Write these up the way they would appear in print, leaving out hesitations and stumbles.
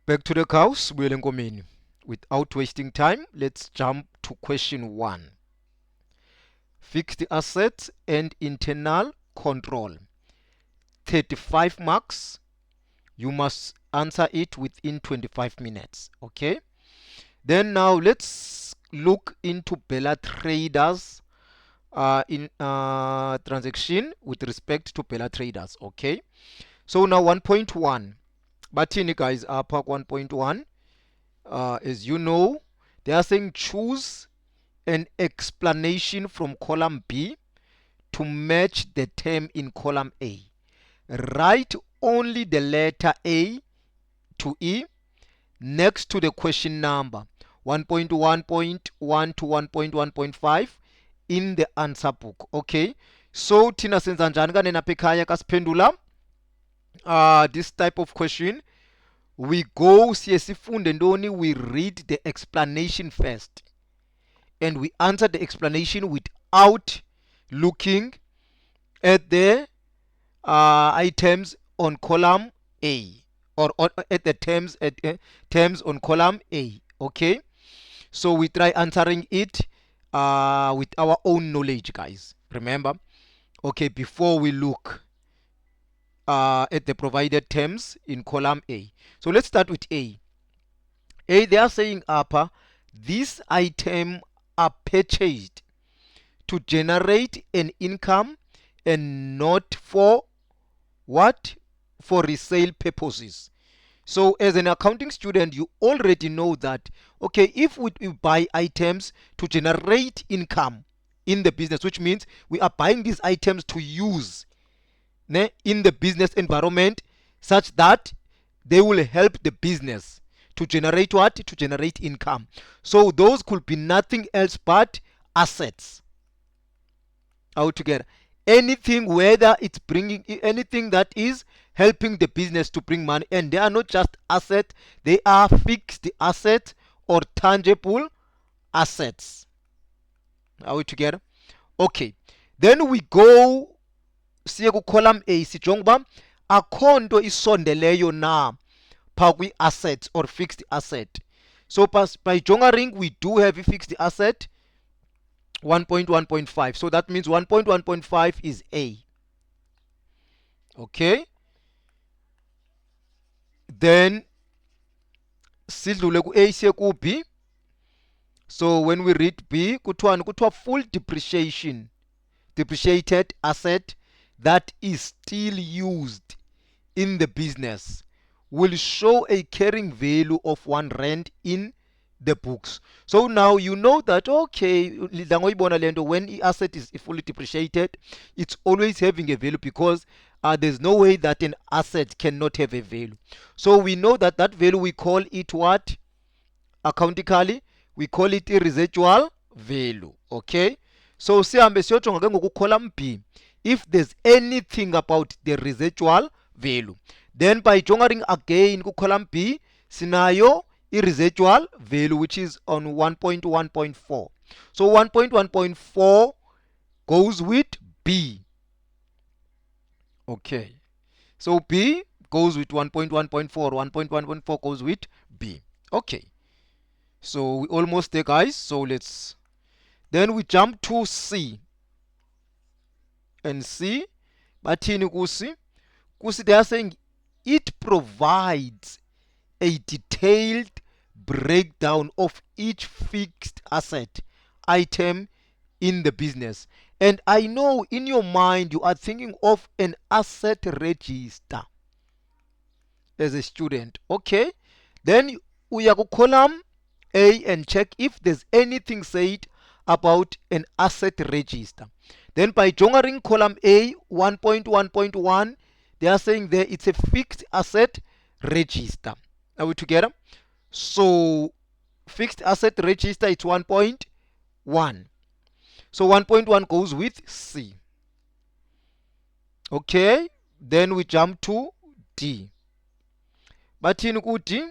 Back to the cows, without wasting time, let's jump to question 1. Fixed assets and internal control. 35 marks. You must answer it within 25 minutes. Okay? Then now let's look into Bella Traders in transaction with respect to Bella Traders. Okay? So now 1.1. But here guys, park 1.1. As you know, they are saying choose an explanation from column B to match the term in column A. Write only the letter A to E next to the question number 1.1.1 to 1.1.5 in the answer book. Okay, so thina senza njani kanena pekhaya kasiphendula this type of question. We go siye sifunde ntoni, we read the explanation first and we answer the explanation without looking at the items on column A, or at the terms terms on column A. Okay, so we try answering it with our own knowledge, guys. Remember, okay, before we look at the provided terms in column A. So let's start with A. They are saying upper, these items are purchased to generate an income and not for what? For resale purposes. So as an accounting student, you already know that, okay, if we buy items to generate income in the business, which means we are buying these items to use in the business environment such that they will help the business to generate what? To generate income. So those could be nothing else but assets altogether. Anything, whether it's bringing anything that is helping the business to bring money, and they are not just assets, they are fixed assets or tangible assets. Are we together? Okay, then we go siye ku column A, sijonga uba akho nto isondeleyo na pha kwi-assets or fixed asset. So by jonga ring, we do have a fixed asset 1.1.5. So that means 1.1.5 is A. Okay, then sidlule ku A siye ku B. So when we read B, kuthiwa full depreciated asset that is still used in the business will show a carrying value of 1 rand in the books. So now you know that, okay, when the asset is fully depreciated, it's always having a value, because there's no way that an asset cannot have a value. So we know that that value, we call it what? Accountically, we call it a residual value. Okay, so sihambe siyojonga ke ngoku column B if there's anything about the residual value. Then by jongering again ku column B, sinayo residual value which is on 1.1.4. So 1.1.4 goes with B. Okay, so B goes with 1.1.4, 1.1.4 goes with B. Okay, so we almost there, guys. So then we jump to C. And C, bathini kusi? Kusi, they are saying it provides a detailed breakdown of each fixed asset item in the business. And I know in your mind you are thinking of an asset register as a student. Okay, then we are going to column A and check if there's anything said about an asset register. Then by jongering column A 1.1.1, they are saying there it's a fixed asset register. Are we together? So fixed asset register, it's 1.1. So 1.1 goes with C. Okay, then we jump to D. But in D,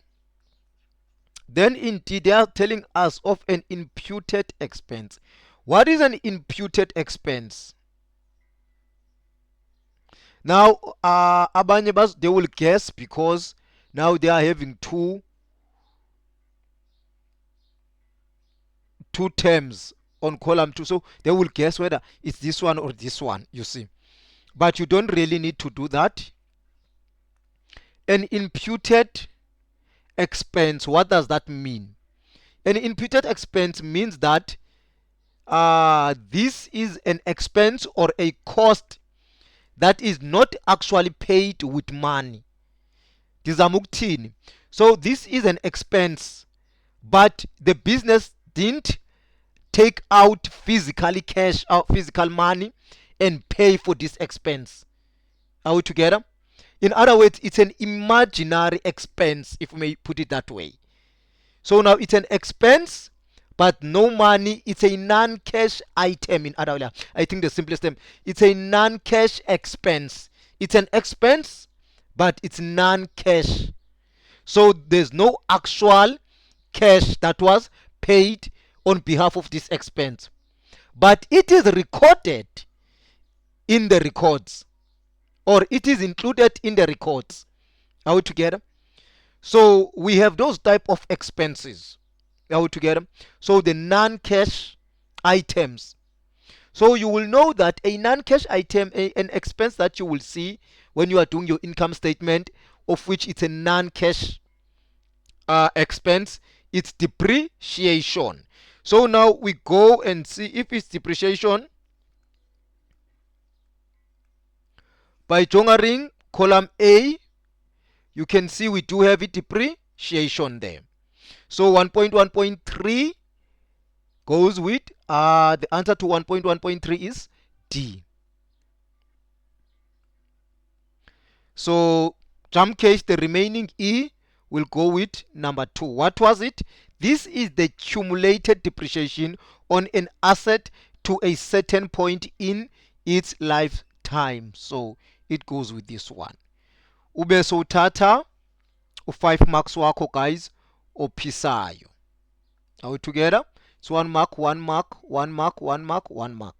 then in D they are telling us of an imputed expense. What is an imputed expense? Now abanye they will guess because Now they are having two terms on column 2, so they will guess whether it's this one or this one, you see. But you don't really need to do that. An imputed expense, what does that mean? An imputed expense means that this is an expense or a cost that is not actually paid with money. So this is an expense, but the business didn't take out physically cash or physical money and pay for this expense. Are we together? In other words, it's an imaginary expense, if we may put it that way. So now it's an expense, but no money. It's a non-cash item. In other words, I think the simplest term, it's a non-cash expense. It's an expense, but it's non-cash. So there's no actual cash that was paid on behalf of this expense, but it is recorded in the records, or it is included in the records. Are we together? So we have those type of expenses. Are we together? So the non-cash items. So you will know that a non-cash item, an expense that you will see when you are doing your income statement, of which it's a non-cash expense, it's depreciation. So now we go and see if it's depreciation by Jongaring column A. You can see we do have a depreciation there. So 1.1.3 goes with the answer to 1.1.3 is D. So jump case, the remaining E will go with number 2. What was it? This is the cumulated depreciation on an asset to a certain point in its lifetime. So it goes with this one. Ube sowuthatha u5 marks wakho guys ophisayo. Are we together? It's 1 mark, 1 mark, 1 mark, 1 mark, 1 mark.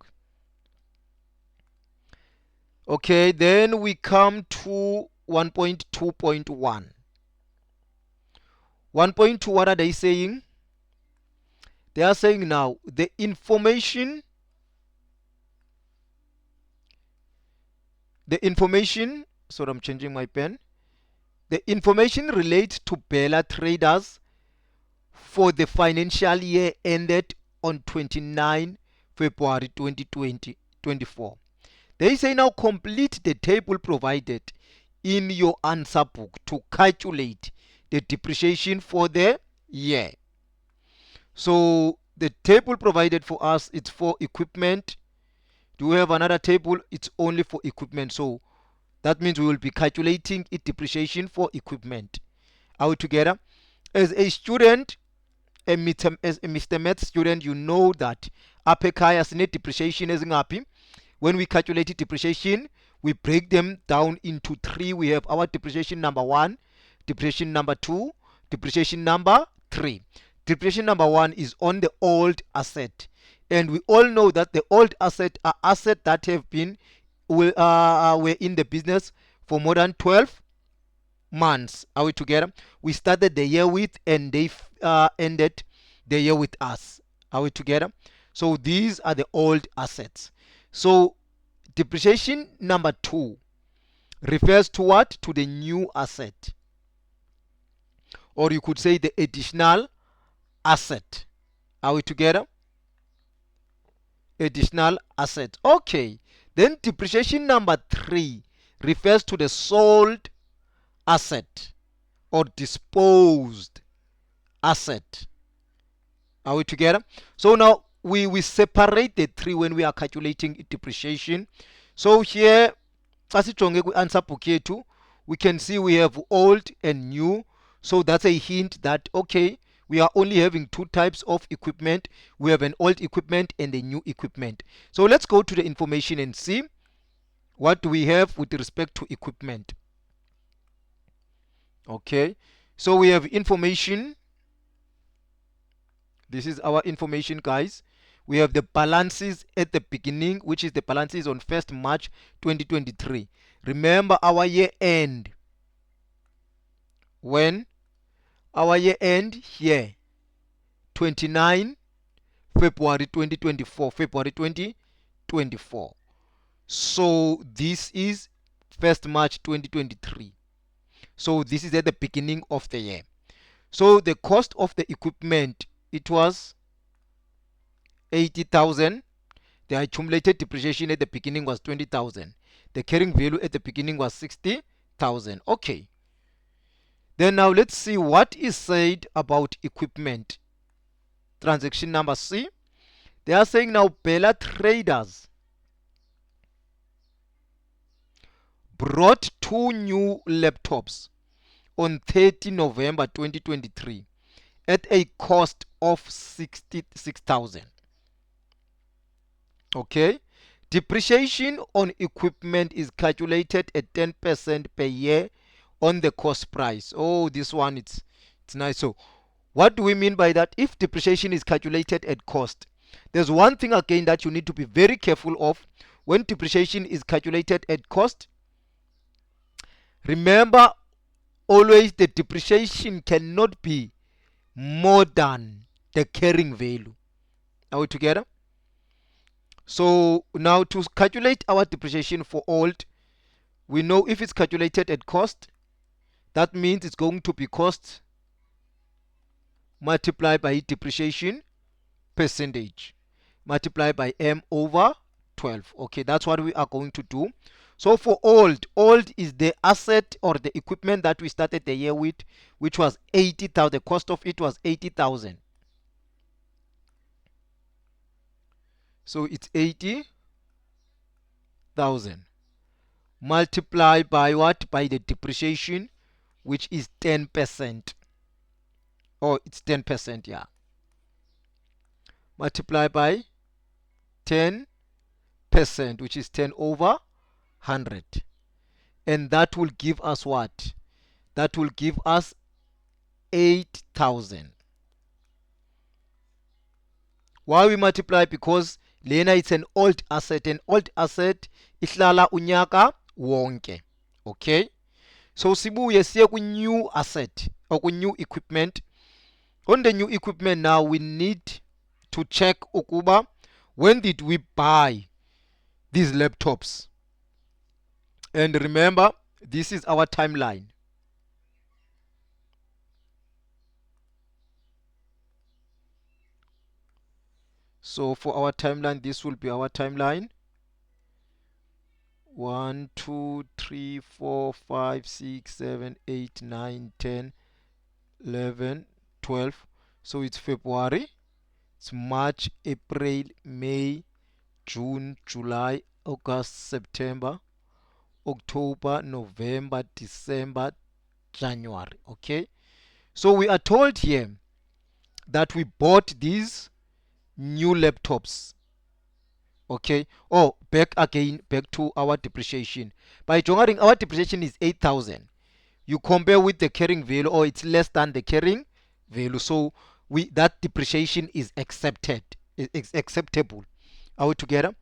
Okay, then we come to 1.2.1. 1.2, what are they saying? They are saying now the information, sorry, I'm changing my pen. The information relates to Bella Traders for the financial year ended on 29 February 2024. They say now complete the table provided in your answer book to calculate the depreciation for the year. So the table provided for us, it's for equipment. Do we have another table? It's only for equipment. So that means we will be calculating its depreciation for equipment. Are we together? As a student, as a Mr. Math student, you know that apekaya net depreciation is happy. When we calculate depreciation, we break them down into 3. We have our depreciation number 1, depreciation number 2, depreciation number 3. Depreciation number 1 is on the old asset, and we all know that the old asset are assets that have been were in the business for more than 12 months. Are we together? We started the year with, and they ended the year with us. Are we together? So these are the old assets. So depreciation number 2 refers to what? To the new asset, or you could say the additional asset. Are we together? Additional asset. Okay. Then depreciation number 3 refers to the sold asset or disposed asset. Are we together? So now we separate the 3 when we are calculating depreciation. So here, as answer book yethu, we can see we have old and new. So that's a hint that, okay, we are only having 2 types of equipment. We have an old equipment and a new equipment. So let's go to the information and see what do we have with respect to equipment. Okay, so we have information. This is our information, guys. We have the balances at the beginning, which is the balances on 1st March 2023. Remember, our year end when our year end here 29 February 2024, February 2024. So this is 1st March 2023. So this is at the beginning of the year. So the cost of the equipment, it was 80,000. The accumulated depreciation at the beginning was 20,000. The carrying value at the beginning was 60,000. Okay. Then now let's see what is said about equipment. Transaction number C. They are saying now Bella Traders brought 2 new laptops on 30 November 2023 at a cost of 66,000. Okay. Depreciation on equipment is calculated at 10% per year on the cost price. Oh, this one it's nice. So what do we mean by that? If depreciation is calculated at cost, there's one thing again that you need to be very careful of. When depreciation is calculated at cost, remember always the depreciation cannot be more than the carrying value. Are we together? So now to calculate our depreciation for old, we know if it's calculated at cost, that means it's going to be cost multiplied by depreciation percentage multiplied by m over 12. Okay, that's what we are going to do. So for old is the asset or the equipment that we started the year with, which was 80,000. The cost of it was 80,000. So it's 80,000 multiplied by what? By the depreciation, which is 10%. Oh, it's 10%, yeah. Multiplied by 10%, which is 10 over 100. And that will give us what? That will give us 8,000. Why we multiply? Because lena it's an old asset. An old asset ihlala unyaka wonke. Okay? So sibuye siye ku new asset or ku new equipment. On the new equipment now we need to check ukuba when did we buy these laptops? And remember, this is our timeline. So for our timeline, this will be our timeline. 1, 2, 3, 4, 5, 6, 7, 8, 9, 10, 11, 12. So it's February, it's March, April, May, June, July, August, September, October, November, December, January. Okay. So we are told here that we bought these new laptops. Okay. Oh, back again, back to our depreciation. By Jongaring, our depreciation is 8,000. You compare with the carrying value, or it's less than the carrying value. So that depreciation is accepted. It's acceptable. Are we together?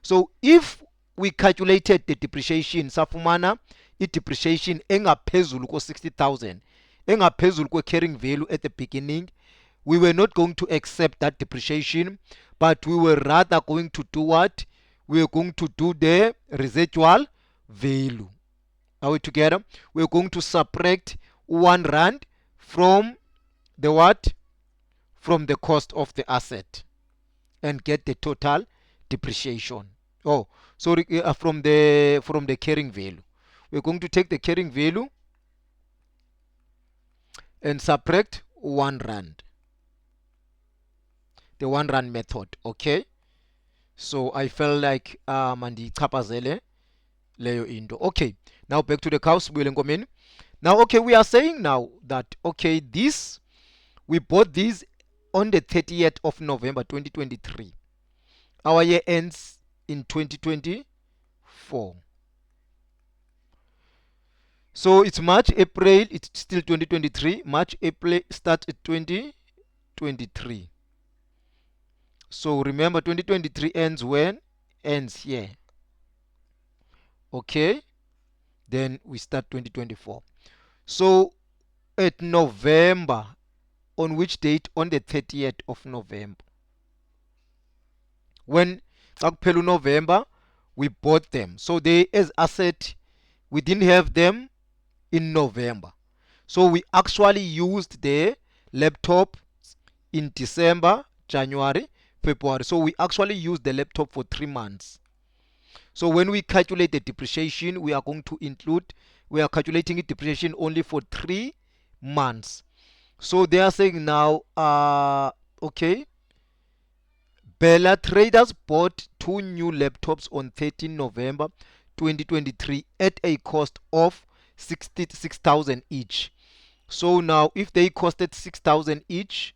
So if we calculated the depreciation, safumana depreciation engaphezulu ko 60,000, engaphezulu ko carrying value at the beginning, we were not going to accept that depreciation, but we were rather going to do what? We were going to do the residual value. Are we together? We're going to subtract 1 rand from the what? From the cost of the asset and get the total depreciation. Oh, sorry, from the carrying value. We're going to take the carrying value and subtract 1 rand. The 1 rand method. Okay. So I felt like mandichapazele leyo into. Okay. Now back to the cows. Now, okay, we are saying now that okay, this we bought these on the 30th of November 2023. Our year ends in 2024. So it's March, April, it's still 2023. March, April starts at 2023. So remember 2023 ends when? Ends here. Okay? Then we start 2024. So at November. On which date? On the 30th of November. When akuphela November, we bought them. So they as asset, we didn't have them in November. So we actually used the laptop in December, January, February. So we actually used the laptop for 3 months. So when we calculate the depreciation, we are going to include, we are calculating it depreciation only for 3 months. So they are saying now, okay, Bella Traders bought two new laptops on 13 November 2023 at a cost of 66,000 each. So now if they costed 6,000 each,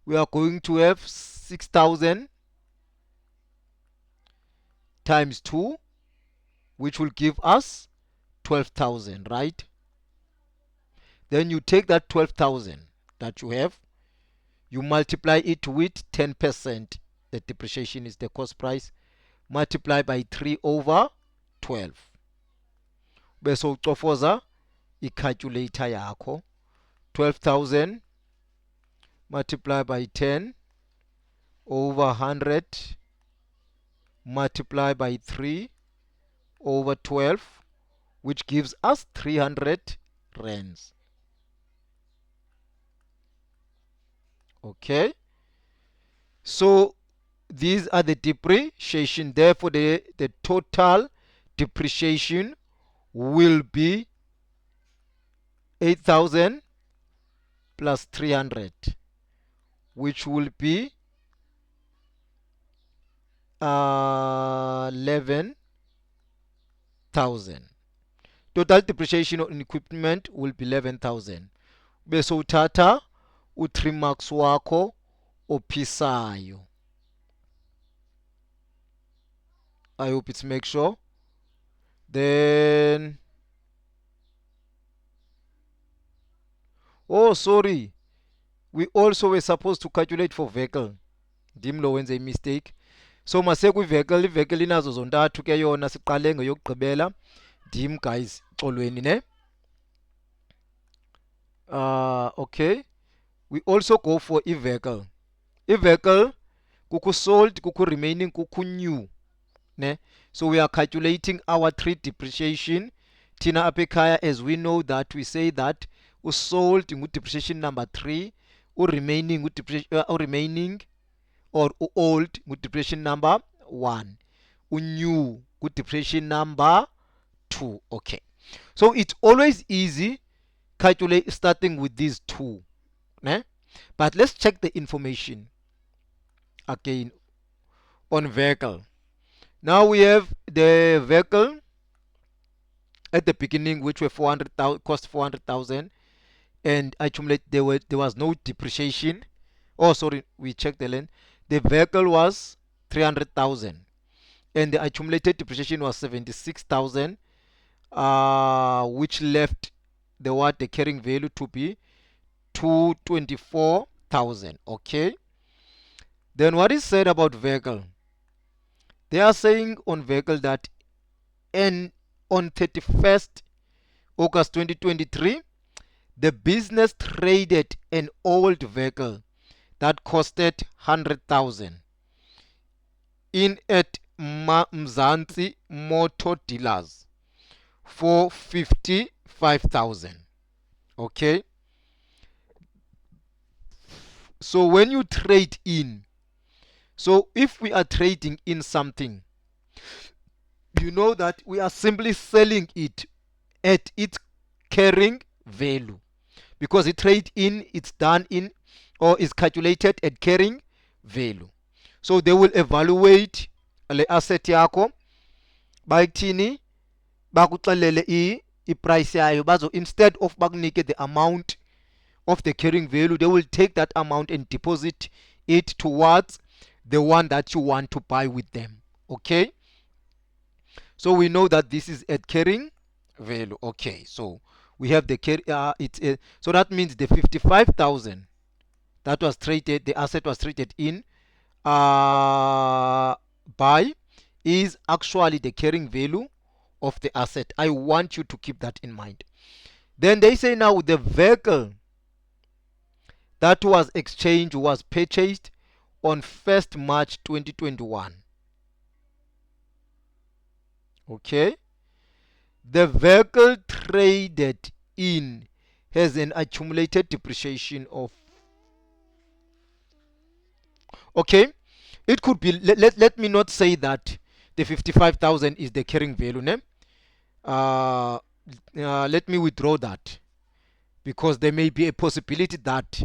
we are going to have 6,000 times 2, which will give us 12,000, right? Then you take that 12,000 that you have, you multiply it with 10%. The depreciation is the cost price. Multiply by 3 over 12. Bese ucofoza i-calculator yakho. 12,000 multiply by 10 over 100 multiply by 3 over 12, which gives us 300 rands. Okay, so these are the depreciation. Therefore the total depreciation will be 8,000 plus 300, which will be 11,000. Total depreciation on equipment will be 11,000. Bese uthatha u3 marks wakho ophisayo. I hope it's make sure. Then, oh sorry, we also were supposed to calculate for vehicle. Ndim lo wenze mistake. So mase kwi-vehicle, i-vehicle inazo zontathu ke yona, siqale ngeyokugqibela. Ndim guys xolweni ne. Okay, we also go for i-vehicle. I-vehicle kukho sold, kukho remaining, kukho new ne. So we are calculating our 3 depreciation. Tina apekaya, as we know that we say that sold depreciation number 3, remaining remaining or old depreciation number 1, new depreciation number 2. Okay, so it's always easy calculate starting with these two ne? But let's check the information again on vehicle. Now we have the vehicle at the beginning, which were 400,000, cost 400,000, and accumulate there was no depreciation. Oh sorry, we checked the land. The vehicle was 300,000 and the accumulated depreciation was 76,000, which left the carrying value to be 224,000. Okay, then what is said about vehicle? They are saying on vehicle that on 31st August 2023, the business traded an old vehicle that costed 100,000 in at Mzansi Motor Dealers for 55,000. Okay, so when you trade in, so if we are trading in something, you know that we are simply selling it at its carrying value, because the trade in, it's done in or is calculated at carrying value. So they will evaluate le asset yakho, bayithini, bakuxelele i-price yayo, bazo instead of bakunike the amount of the carrying value, they will take that amount and deposit it towards the one that you want to buy with them. Okay, so we know that this is at carrying value. Okay, so we have the carry so that means the 55,000 that was traded, the asset was traded in by, is actually the carrying value of the asset. I want you to keep that in mind. Then they say now the vehicle that was exchanged was purchased on 1st March 2021. Okay. The vehicle traded in has an accumulated depreciation of, okay, it could be, let me not say that the 55,000 is the carrying value, ne? uh, let me withdraw that, because there may be a possibility that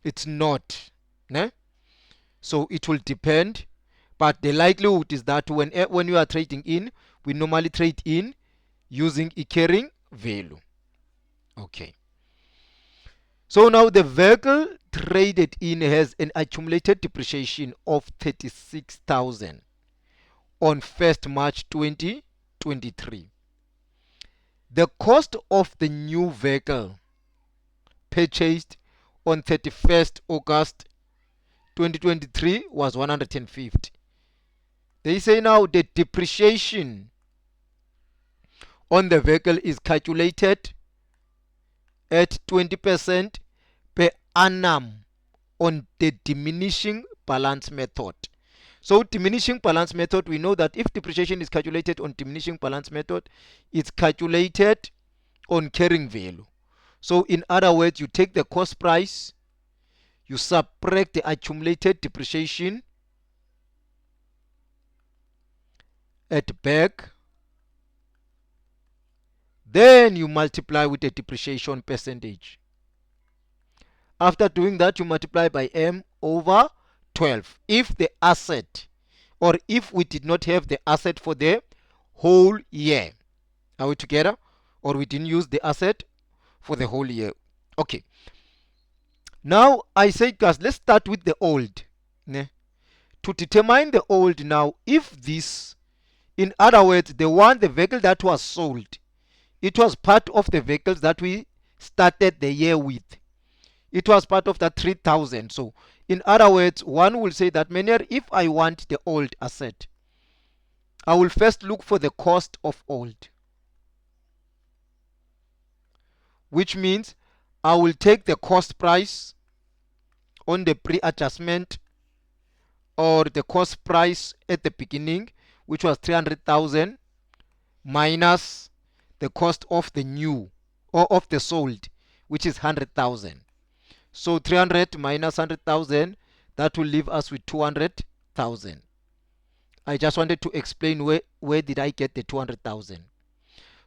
it's not, ne? So it will depend, but the likelihood is that when you are trading in, we normally trade in using a carrying value. Okay. So now the vehicle traded in has an accumulated depreciation of 36,000 on 1st March 2023. The cost of the new vehicle purchased on 31st August 2023 was 150. They say now the depreciation on the vehicle is calculated at 20% per annum on the diminishing balance method. So diminishing balance method, we know that if depreciation is calculated on diminishing balance method, it's calculated on carrying value. So in other words, you take the cost price, you subtract the accumulated depreciation at back, then you multiply with the depreciation percentage. After doing that, you multiply by M over 12. If the asset, or if we did not have the asset for the whole year, are we together? Or we didn't use the asset for the whole year. Okay. Now I say, guys, let's start with the old. Ne? To determine the old now, if this, in other words, the vehicle that was sold, it was part of the vehicles that we started the year with. It was part of that 3,000. So in other words, one will say that, Menier, if I want the old asset, I will first look for the cost of old, which means I will take the cost price on the pre-adjustment, or the cost price at the beginning, which was 300,000, minus the cost of the new, or of the sold, which is 100,000. So 300 minus 100,000, that will leave us with 200,000. I just wanted to explain where did I get the 200,000.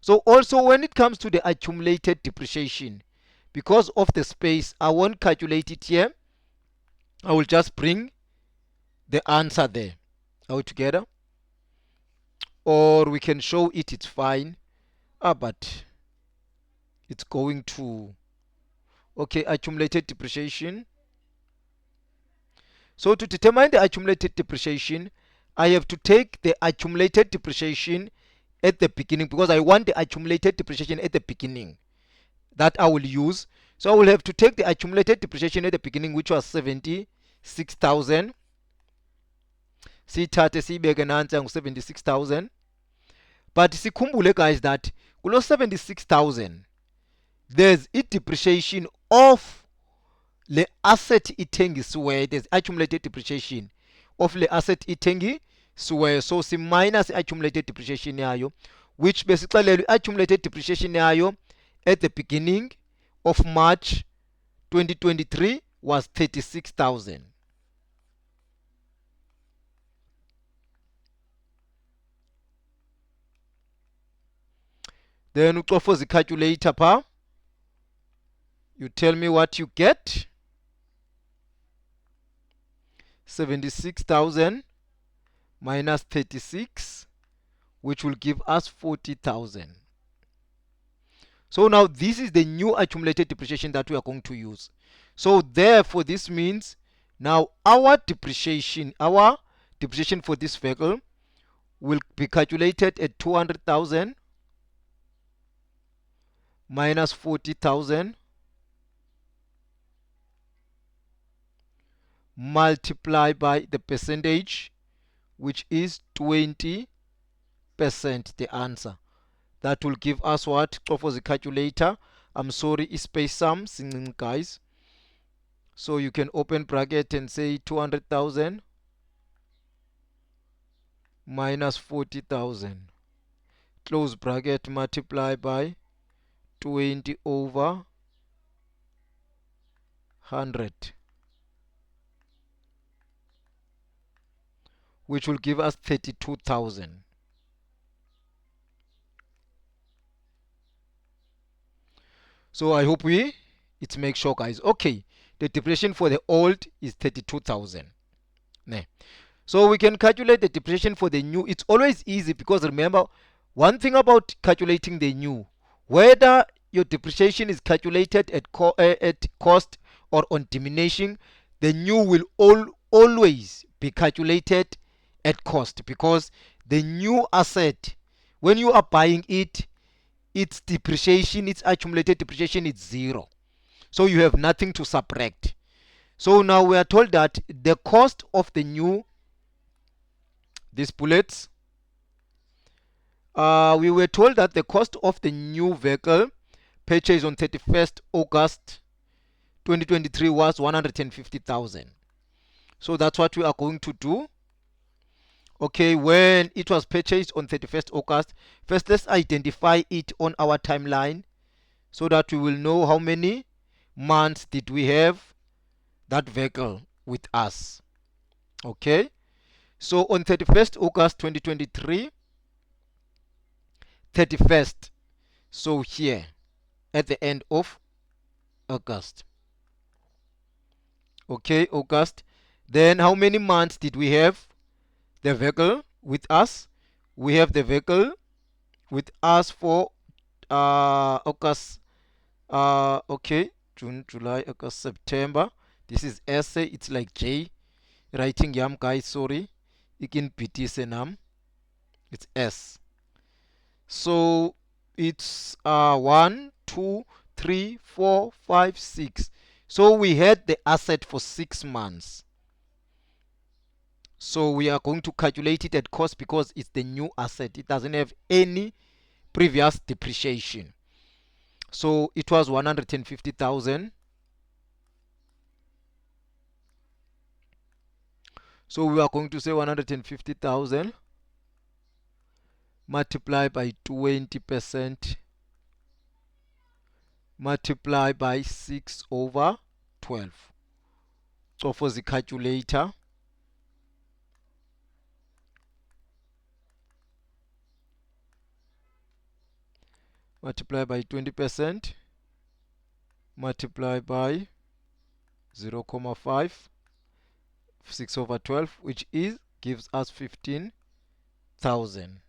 So also when it comes to the accumulated depreciation, because of the space, I won't calculate it here. I will just bring the answer there. Are we together? Or we can show it, it's fine. But it's going to, okay, accumulated depreciation. So to determine the accumulated depreciation, I have to take the accumulated depreciation at the beginning, because I want the accumulated depreciation at the beginning that I will use. So I will have to take the accumulated depreciation at the beginning, which was 76,000. Sithathe siyibeke nansi ngu 76,000. But sikhumbule guys that kulo 76,000 there's a depreciation of le asset ithengiswe. There's accumulated depreciation of le asset ithengiswe. So si minus accumulated depreciation yayo, which basically accumulated depreciation yayo at the beginning of March 2023 was 36,000. Then ucofoza the calculator pa. You tell me what you get. 76,000 minus 36, which will give us 40,000. So now this is the new accumulated depreciation that we are going to use. So therefore this means now our depreciation for this vehicle will be calculated at 200,000 minus 40,000 multiplied by the percentage, which is 20%, the answer. That will give us what? For the calculator, I'm sorry, space sum guys. So you can open bracket and say 200,000 minus 40,000, close bracket, multiply by 20 over 100, which will give us 32,000. So I hope it makes sure, guys. Okay, the depreciation for the old is 32,000. So we can calculate the depreciation for the new. It's always easy because remember, one thing about calculating the new, whether your depreciation is calculated at cost or on diminishing, the new will always be calculated at cost, because the new asset, when you are buying it, its depreciation, its accumulated depreciation is zero. So you have nothing to subtract. So now we are told that the cost of the new, these bullets, we were told that the cost of the new vehicle purchased on 31st August 2023 was 150,000. So that's what we are going to do. Okay, when it was purchased on 31st August, first let's identify it on our timeline so that we will know how many months did we have that vehicle with us. Okay, so on 31st August 2023, 31st, so here at the end of August. Okay, August. Then how many months did we have the vehicle with us? We have the vehicle with us for August, okay, June, July, August, September. This is S, it's like J. Writing yam, guys, sorry. Ikin BT nam. It's S. So it's 1, 2, 3, 4, 5, 6. So we had the asset for 6 months. So we are going to calculate it at cost because it's the new asset. It doesn't have any previous depreciation. So it was 150,000. So we are going to say 150,000 multiply by 20% multiply by 6 over 12. So for the calculator, multiply by 20% multiply by 0.5, 6 over 12, which is gives us 15,000.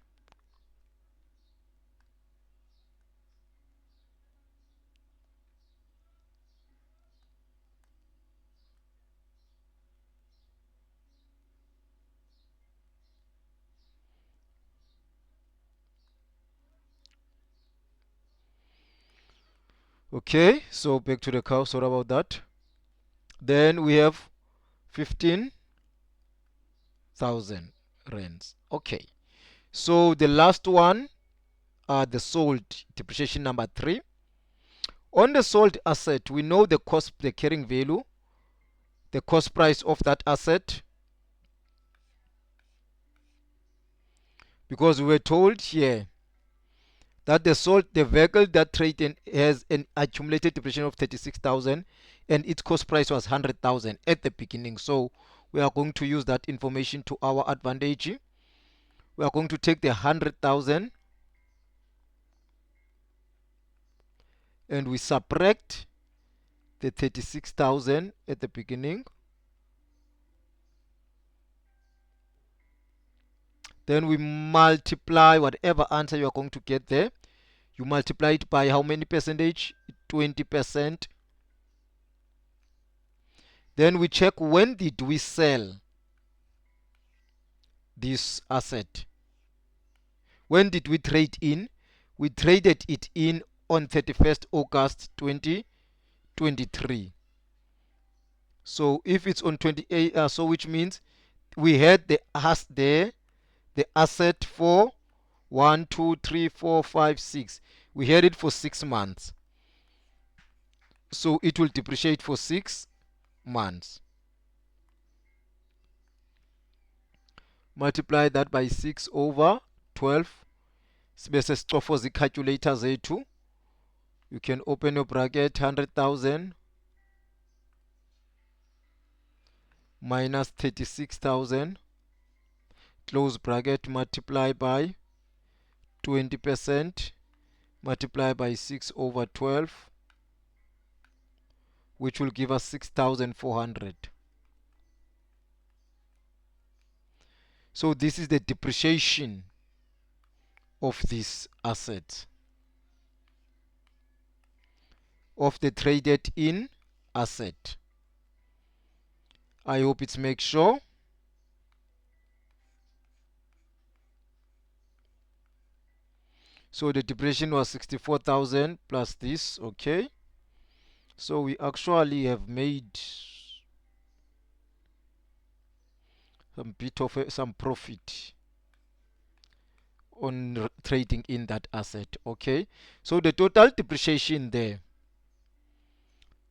Okay, so back to the cow. Sorry about that. Then we have 15,000 rands. Okay, so the last one, the sold depreciation number 3. On the sold asset, we know the cost, the carrying value, the cost price of that asset, because we were told here that the vehicle that traded has an accumulated depreciation of 36,000 and its cost price was 100,000 at the beginning. So we are going to use that information to our advantage. We are going to take the 100,000 and we subtract the 36,000 at the beginning. Then we multiply whatever answer you are going to get there. You multiply it by how many percentage? 20%. Then we check when did we sell this asset. When did we trade in? We traded it in on 31st August 2023. So if it's on 28, so which means we had the asset for 1, 2, 3, 4, 5, 6. We had it for 6 months. So it will depreciate for 6 months. Multiply that by 6 over 12. Sibese sicofoza i-calculator zethu. You can open your bracket, 100,000 minus 36,000, close bracket, multiply by 20%, multiply by 6 over 12, which will give us 6,400. So this is the depreciation of this asset, of the traded in asset. I hope it makes sure. So the depreciation was 64,000 plus this, okay. So we actually have made some bit of some profit on trading in that asset, okay. So the total depreciation there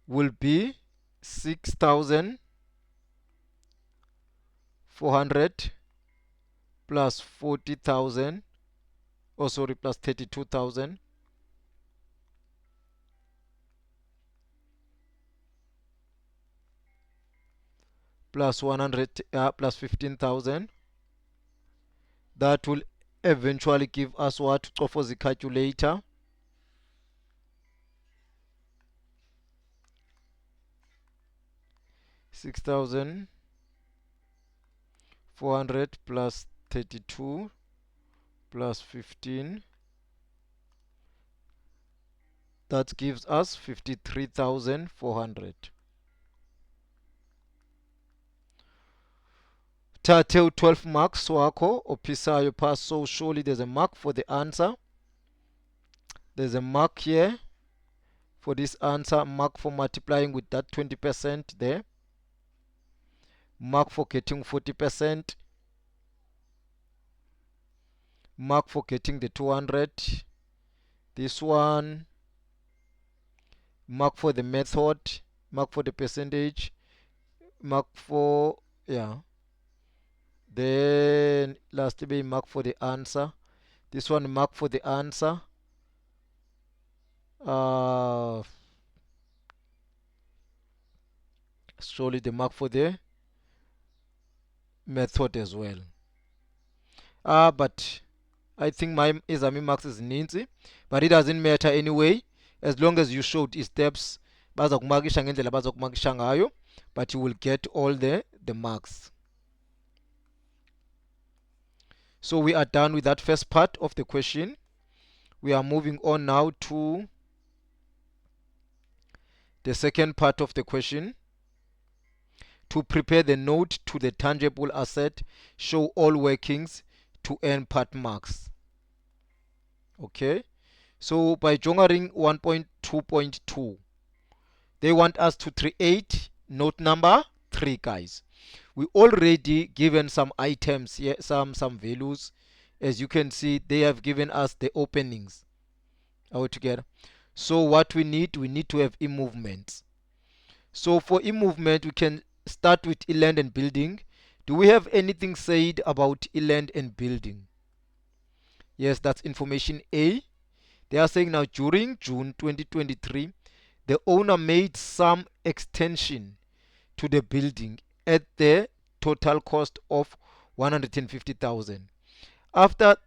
will be 6,400 plus 40,000, oh sorry, plus 32,000 plus 100 plus 15,000. That will eventually give us what? Go for the calculator. 6,400 plus 32 plus 15. That gives us 53,400. Thathe 12 marks wakho ophisayo pha, so surely there's a mark for the answer. There's a mark here for this answer, mark for multiplying with that 20% there, mark for getting 40%, mark for getting the 200, this one, mark for the method, mark for the percentage, mark for, yeah, then lastly mark for the answer. This one mark for the answer. Surely the mark for the method as well. But I think my ezami marks is ninzi, but it doesn't matter anyway, as long as you showed steps bazakumakisha ngendlela bazakumakisha ngayo, but you will get all the marks. So we are done with that first part of the question. We are moving on now to the second part of the question. To prepare the note to the tangible asset, show all workings to earn part marks. Okay, so by Jongering 1.2.2, they want us to create note number 3, guys. We already given some items here, some values. As you can see, they have given us the openings all together. So what we need to have e-movements. So for e-movement, we can start with e-land and building. Do we have anything said about e-land and building? Yes, that's information A. They are saying now during June 2023, the owner made some extension to the building at the total cost of 150,000. After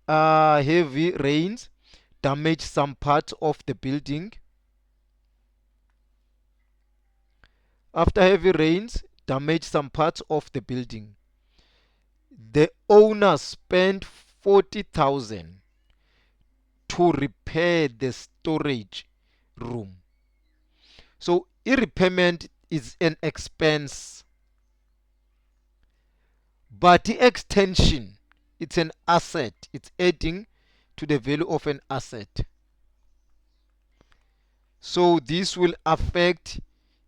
heavy rains damaged some parts of the building. After heavy rains damaged some parts of the building, the owner spent 40,000 to repair the storage room. So repayment is an expense, but the extension, it's an asset. It's adding to the value of an asset. So this will affect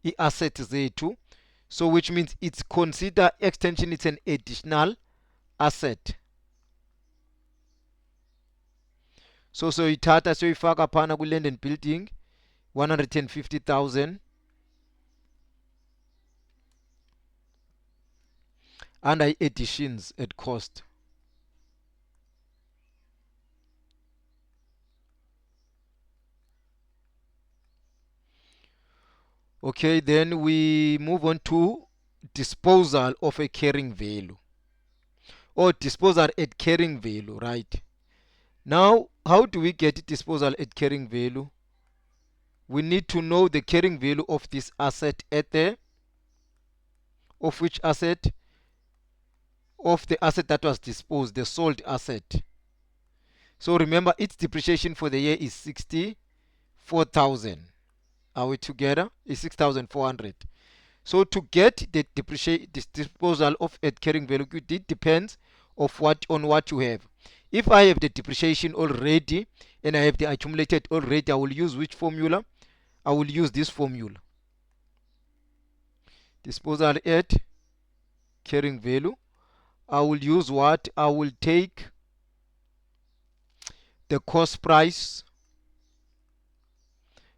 the asset zethu. So which means it's consider extension, it's an additional asset. So ithatha soyifaka phana ku land and building, 150,000 under additions at cost. Okay, then we move on to disposal of a carrying value, or disposal at carrying value, right? Now, how do we get disposal at carrying value? We need to know the carrying value of this asset at the, of which asset? Of the asset that was disposed, the sold asset. So remember, its depreciation for the year is 64,000. Are we together? Is 6,400. So to get the depreciation, this disposal of at carrying value, it depends of what on what you have. If I have the depreciation already and I have the accumulated already, I will use which formula? I will use this formula. Disposal at carrying value. I will use what? I will take the cost price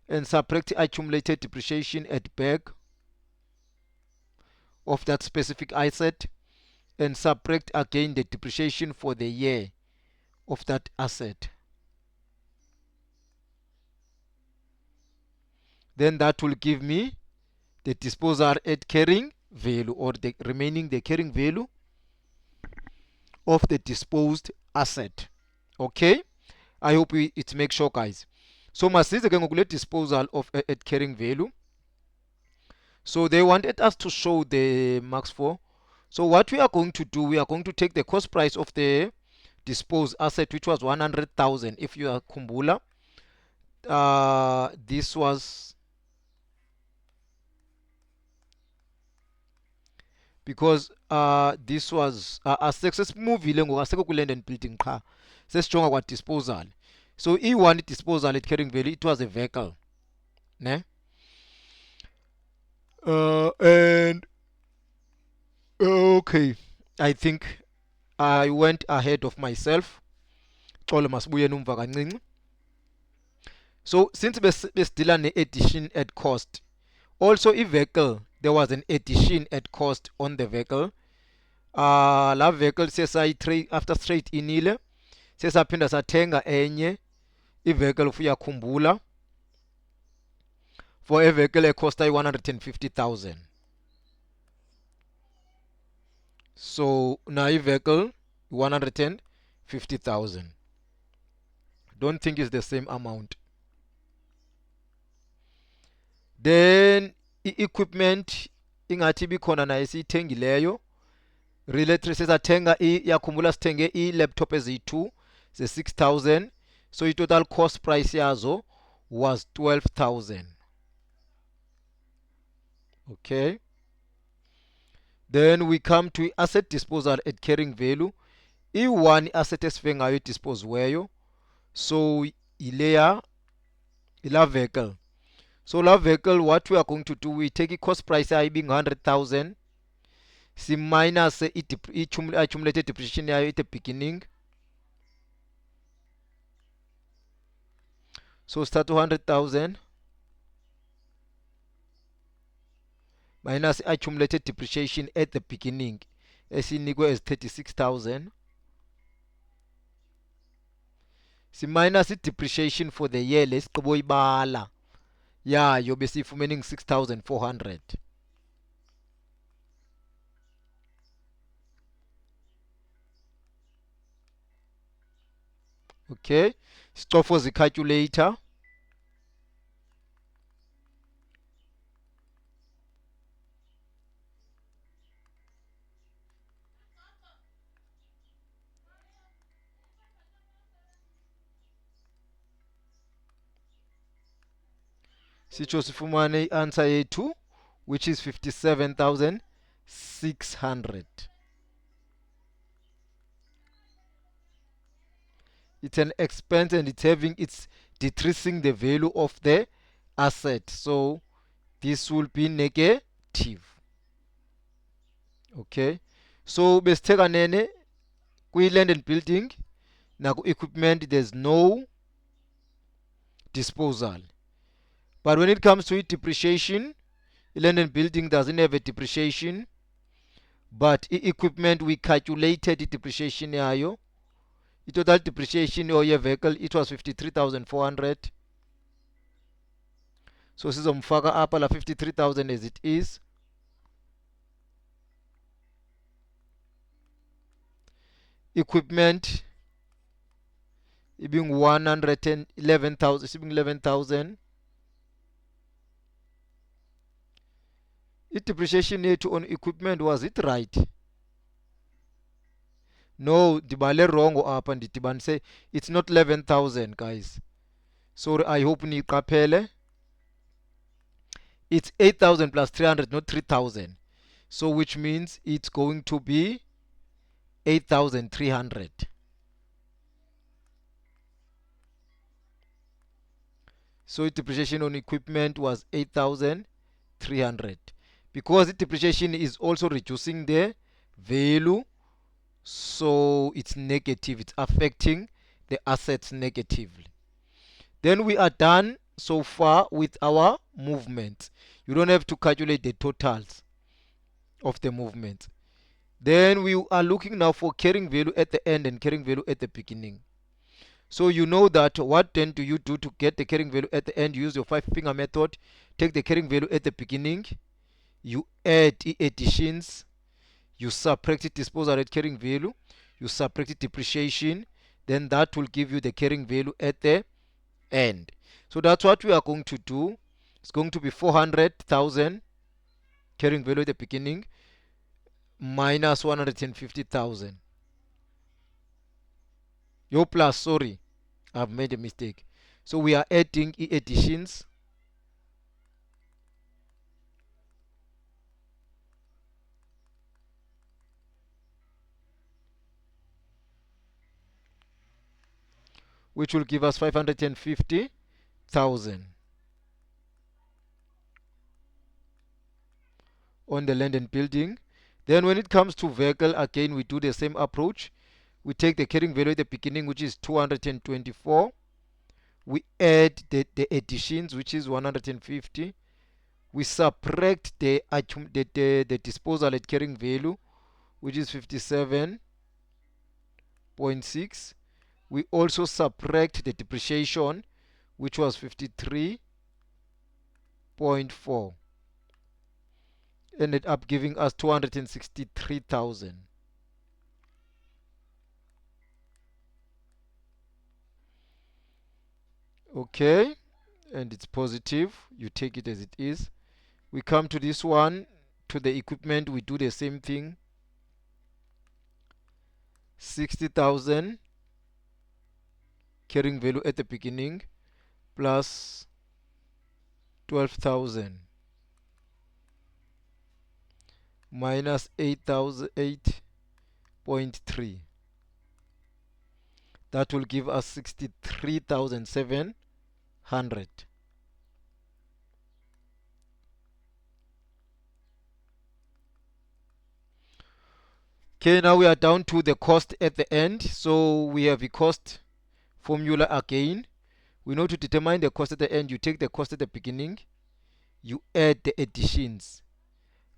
and subtract accumulated depreciation at back of that specific asset and subtract again the depreciation for the year of that asset. Then that will give me the disposal at carrying value, or the remaining the carrying value of the disposed asset. Okay, I hope it makes sure, guys. So masize ke ngokule disposal of at carrying value. So they wanted us to show the max for. So what we are going to do, we are going to take the cost price of the disposed asset, which was 100,000. If you are kumbula, this was because this was sesivile ngoku asekho ku land and building qha, sesijonga kwa disposal. So i-one disposal at carrying value, it was a vehicle, ne? And okay, I think I went ahead of myself. Xolo masibuye numva kancinci. So since besidila ne-addition at cost, also i-vehicle, there was an addition at cost on the vehicle. La vehicle sesayi after straight inile, sesaphinda sathenga enye i-vehicle, uyakhumbula, for a vehicle ecosta 150,000. So now i-vehicle 150,000. Don't think it's the same amount. Then i-equipment ingathi bikhona nayo esiyithengileyo. Related sesathenga yakhumbula sithenge i-laptop eziyi-2 ze-6,000. So i-total cost price yazo was 12,000. Okay. Then we come to asset disposal at carrying value. I-one asset esive ngayo idisposiweyo, so ila vehicle. So la vehicle, what we are going to do, we take cost price yayo being 100,000, si minus accumulated depreciation yayo at the beginning. So start to 100,000 minus accumulated depreciation at the beginning, esinikwe as 36,000. Si minus depreciation for the year lesigqibo ibala yayo besifumening 6,400. Okay, sicofa zicalculator. Sitsho sifumane i-answer yethu, which is 57,600. It's an expense and it's decreasing the value of the asset. So this will be negative. Okay. So besitheka nene kwi-land and building naku equipment, there's no disposal. But when it comes to depreciation, land and building doesn't have a depreciation, but equipment we calculated depreciation yayo. Total depreciation or your vehicle it was 53,400. So sizomfaka apha la 53,000 as it is. Equipment being 111,000, being 11,000. Depreciation yethu on equipment, was it right? No, dibale wrong apha ndidibanise. It's not 11,000 guys. Sorry, I hope niqaphele. It's 8,000 plus 300, not 3,000. So which means it's going to be 8,300. So depreciation on equipment was 8,300. Because the depreciation is also reducing the value, so it's negative. It's affecting the assets negatively. Then we are done so far with our movements. You don't have to calculate the totals of the movements. Then we are looking now for carrying value at the end and carrying value at the beginning. So you know that what then do you do to get the carrying value at the end? You use your 5-finger method. Take the carrying value at the beginning. You add additions. You subtract disposal at carrying value. You subtract depreciation. Then that will give you the carrying value at the end. So that's what we are going to do. It's going to be 400,000 carrying value at the beginning minus 150,000. Yo plus, sorry, I've made a mistake. So we are adding additions. Which will give us 550,000 on the land and building. Then when it comes to vehicle, again we do the same approach. We take the carrying value at the beginning, which is 224. We add the additions, which is 150. We subtract the disposal at carrying value, which is 57.6. We also subtract the depreciation, which was 53.4. Ended up giving us 263,000. Okay, and it's positive. You take it as it is. We come to this one, to the equipment. We do the same thing. 60,000 carrying value at the beginning plus 12,000 minus 8.3. That will give us 63,700. Okay, now we are down to the cost at the end. So we have a cost formula again. We know to determine the cost at the end, you take the cost at the beginning, you add the additions.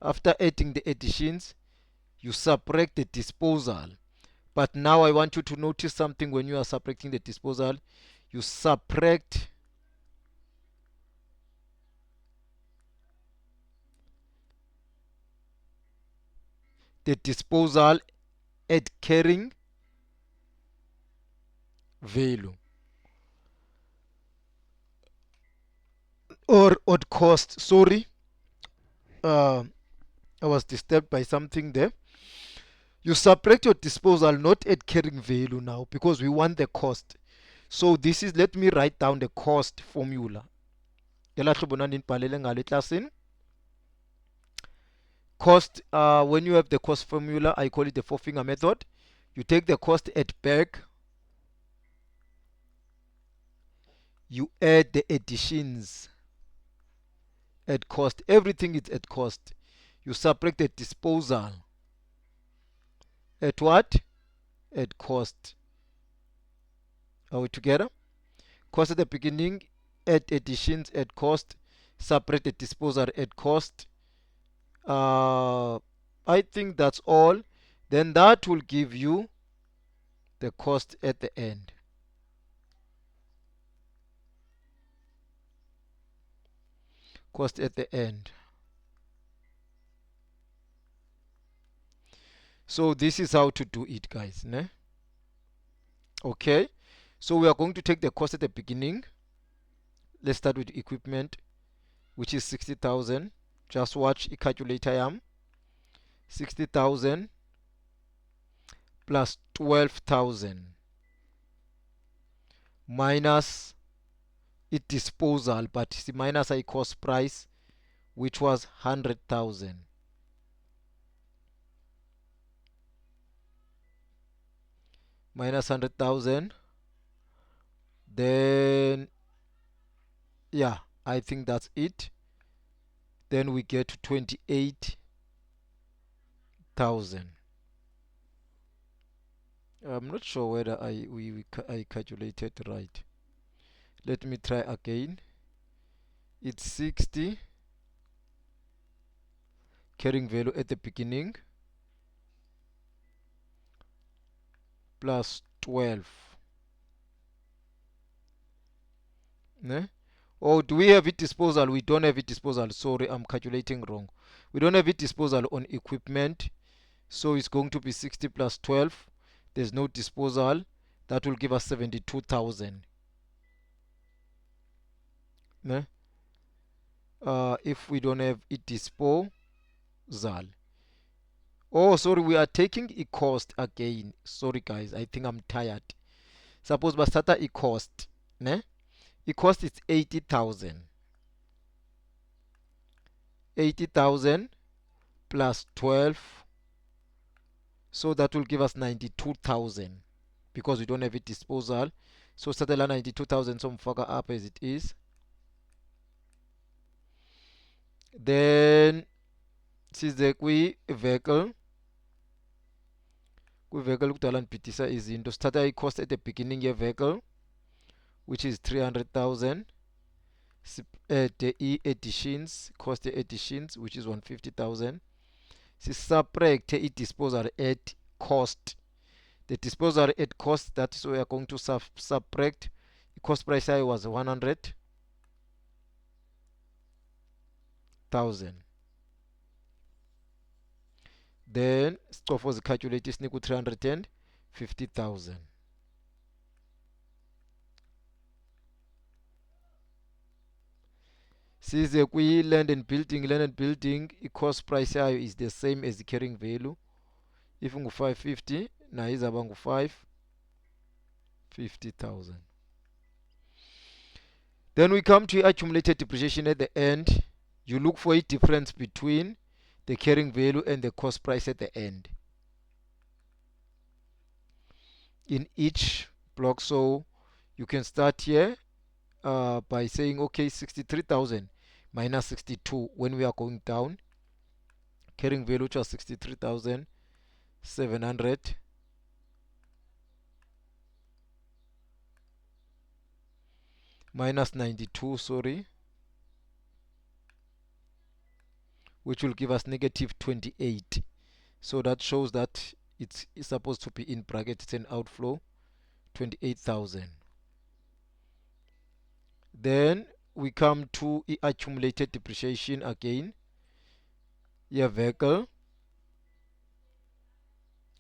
After adding the additions, you subtract the disposal. But now I want you to notice something when you are subtracting the disposal. You subtract the disposal at carrying value or at cost. Sorry, I was disturbed by something there. You subtract your disposal not at carrying value now because we want the cost. So this is, let me write down the cost formula. Cost, when you have the cost formula, I call it the 4-finger method. You take the cost at back, you add the additions at cost. Everything is at cost. You subtract the disposal at what? At cost. Are we together? Cost at the beginning add additions at cost, subtract the disposal at cost. I think that's all. Then that will give you the cost at the end. Cost at the end. So this is how to do it, guys. Ne? Okay. So we are going to take the cost at the beginning. Let's start with equipment, which is 60,000. Just watch a calculator. I am 60,000 plus 12,000 minus its disposal, but see, minus a cost price, which was 100,000. Minus 100,000. Then, yeah, I think that's it. Then we get to 28,000. I'm not sure whether I calculated right. Let me try again. It's 60 carrying value at the beginning plus 12. Ne? Or do we have it disposal? We don't have it disposal. Sorry, I'm calculating wrong. We don't have it disposal on equipment. So it's going to be 60 plus 12. There's no disposal. That will give us 72,000. Ne? If we don't have it disposal. Oh, sorry, we are taking a cost again. Sorry, guys. I think I'm tired. Suppose basata a cost. Ne? The cost is 80,000. 80,000 plus 12. So that will give us 92,000 because we don't have it disposal. So settle 92,000 so mfaka up as it is. Then size kwi vehicle. Kwi vehicle kudala nibhidisa izinto. Start I cost at the beginning ye vehicle, which is 300,000. The additions, cost the additions, which is 150,000. Subtract the disposal at cost. The disposal at cost, that is we are going to subtract. The cost price I was 100,000. Then stop for the calculator is 350,000. Since we land and building, the cost price yayo is the same as the carrying value. If ngu 550, na izaba ngu 550,000. Then we come to accumulated depreciation at the end. You look for a difference between the carrying value and the cost price at the end in each block. So you can start here by saying, okay, 63,000 minus 62 when we are going down. Carrying value which was 63,700 minus 92, sorry, which will give us negative 28. So that shows that it's supposed to be in bracket. It's an outflow, 28,000. Then we come to accumulated depreciation again. Your vehicle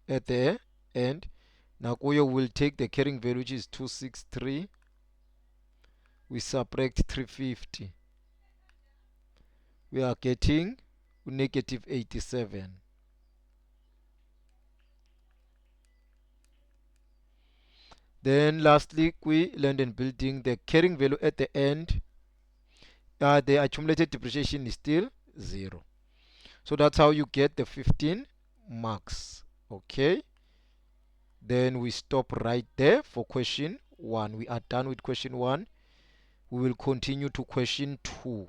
at the end. Now Koyo will take the carrying value, which is 263. We subtract 350. We are getting negative 87. Then lastly, we land and building, the carrying value at the end. The accumulated depreciation is still 0. So that's how you get the 15 marks. Okay. Then we stop right there for question 1. We are done with question 1. We will continue to question 2.